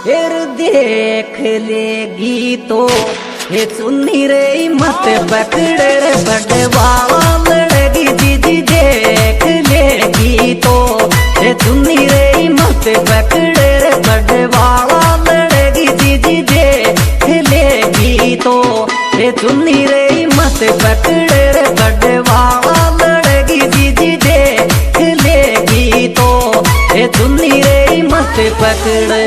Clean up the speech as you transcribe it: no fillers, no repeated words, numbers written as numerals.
फिर देख लेगी तो ये चुन्नी रे मत पकड़ रे बड़वावा लड़ेगी दीदी देख लेगी तो ये चुन्नी रे मत पकड़ रे बड़वावा लड़ेगी दीदी देख लेगी तो ये चुन्नी रे मत पकड़ रे बड़वावा लड़ेगी दीदी देख लेगी तो ये चुन्नी रे मत पकड़।